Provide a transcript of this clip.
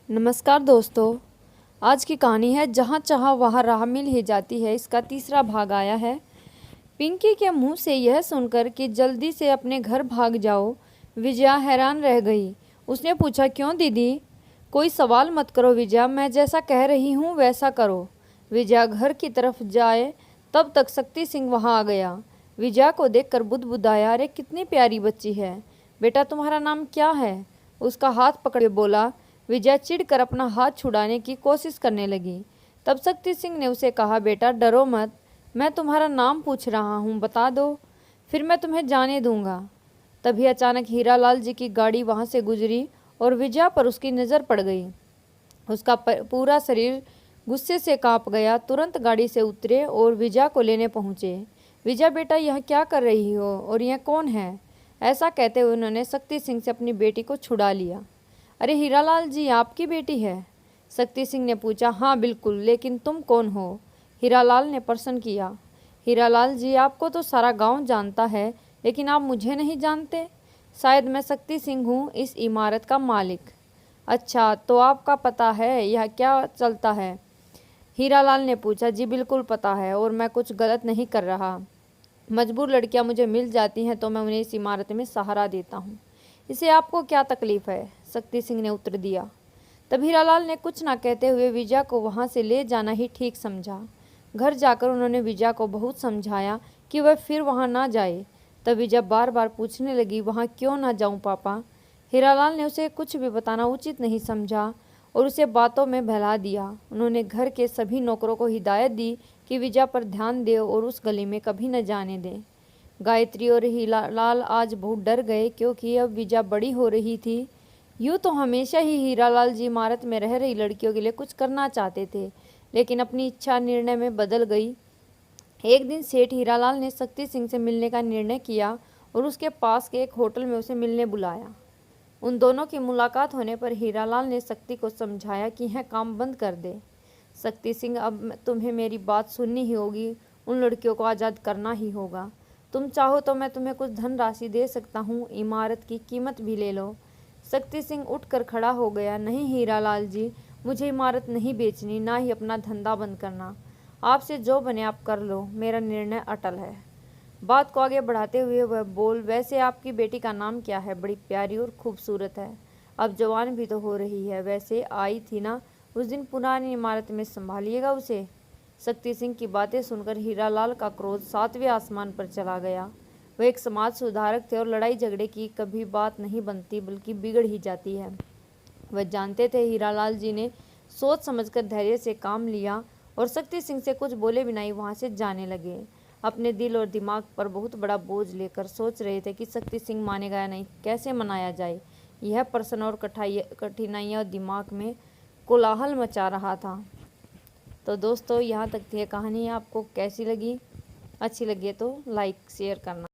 नमस्कार दोस्तों। आज की कहानी है जहाँ चाहा वहाँ राह मिल ही जाती है। इसका तीसरा भाग आया है। पिंकी के मुंह से यह सुनकर कि जल्दी से अपने घर भाग जाओ, विजया हैरान रह गई। उसने पूछा, क्यों दीदी? कोई सवाल मत करो विजया, मैं जैसा कह रही हूँ वैसा करो। विजया घर की तरफ जाए तब तक शक्ति सिंह वहाँ आ गया। विजया को देखकर बुदबुदाया, अरे कितनी प्यारी बच्ची है। बेटा तुम्हारा नाम क्या है? उसका हाथ पकड़ बोला। विजया चिढ़कर अपना हाथ छुड़ाने की कोशिश करने लगी। तब शक्ति सिंह ने उसे कहा, बेटा डरो मत, मैं तुम्हारा नाम पूछ रहा हूँ, बता दो, फिर मैं तुम्हें जाने दूंगा। तभी अचानक हीरालाल जी की गाड़ी वहाँ से गुजरी और विजया पर उसकी नज़र पड़ गई। उसका पूरा शरीर गुस्से से कांप गया। तुरंत गाड़ी से उतरे और विजया को लेने पहुँचे। विजया बेटा यह क्या कर रही हो और यह कौन है? ऐसा कहते हुए उन्होंने शक्ति सिंह से अपनी बेटी को छुड़ा लिया। अरे हीरालाल जी, आपकी बेटी है? शक्ति सिंह ने पूछा। हाँ बिल्कुल, लेकिन तुम कौन हो? हीरालाल ने प्रश्न किया। हीरालाल जी, आपको तो सारा गांव जानता है, लेकिन आप मुझे नहीं जानते। शायद मैं शक्ति सिंह हूँ, इस इमारत का मालिक। अच्छा, तो आपका पता है यह क्या चलता है? हीरालाल ने पूछा। जी बिल्कुल पता है, और मैं कुछ गलत नहीं कर रहा। मजबूर लड़कियां मुझे मिल जाती हैं तो मैं उन्हें इस इमारत में सहारा देता हूँ। इसे आपको क्या तकलीफ है? शक्ति सिंह ने उत्तर दिया। तब हीरालाल ने कुछ ना कहते हुए विजया को वहाँ से ले जाना ही ठीक समझा। घर जाकर उन्होंने विजया को बहुत समझाया कि वह फिर वहाँ ना जाए। तब विजया बार बार पूछने लगी, वहाँ क्यों ना जाऊँ पापा? हीरालाल ने उसे कुछ भी बताना उचित नहीं समझा और उसे बातों में बहला दिया। उन्होंने घर के सभी नौकरों को हिदायत दी कि विजया पर ध्यान दे और उस गली में कभी न जाने दें। गायत्री और हीरालाल आज बहुत डर गए, क्योंकि अब विजया बड़ी हो रही थी। यूँ तो हमेशा ही हीरालाल जी इमारत में रह रही लड़कियों के लिए कुछ करना चाहते थे, लेकिन अपनी इच्छा निर्णय में बदल गई। एक दिन सेठ हीरालाल ने शक्ति सिंह से मिलने का निर्णय किया और उसके पास के एक होटल में उसे मिलने बुलाया। उन दोनों की मुलाकात होने पर हीरालाल ने शक्ति को समझाया कि यह काम बंद कर दे। शक्ति सिंह, अब तुम्हें मेरी बात सुननी ही होगी, उन लड़कियों को आज़ाद करना ही होगा। तुम चाहो तो मैं तुम्हें कुछ धनराशि दे सकता हूँ, इमारत की कीमत भी ले लो। शक्ति सिंह उठकर खड़ा हो गया। नहीं हीरालाल जी, मुझे इमारत नहीं बेचनी, ना ही अपना धंधा बंद करना। आपसे जो बने आप कर लो, मेरा निर्णय अटल है। बात को आगे बढ़ाते हुए वह बोल, वैसे आपकी बेटी का नाम क्या है? बड़ी प्यारी और खूबसूरत है, अब जवान भी तो हो रही है। वैसे आई थी ना उस दिन पुरानी इमारत में, संभालिएगा उसे। शक्ति सिंह की बातें सुनकर हीरालाल का क्रोध सातवें आसमान पर चला गया। वह एक समाज सुधारक थे और लड़ाई झगड़े की कभी बात नहीं बनती, बल्कि बिगड़ ही जाती है। वह जानते थे। हीरालाल जी ने सोच समझकर धैर्य से काम लिया और शक्ति सिंह से कुछ बोले बिना ही वहाँ से जाने लगे। अपने दिल और दिमाग पर बहुत बड़ा बोझ लेकर सोच रहे थे कि शक्ति सिंह मानेगा या नहीं, कैसे मनाया जाए। यह प्रश्न और कठिनाइयाँ दिमाग में कोलाहल मचा रहा था। तो दोस्तों, यहाँ तक थी ये कहानी। आपको कैसी लगी? अच्छी लगी है तो लाइक शेयर करना।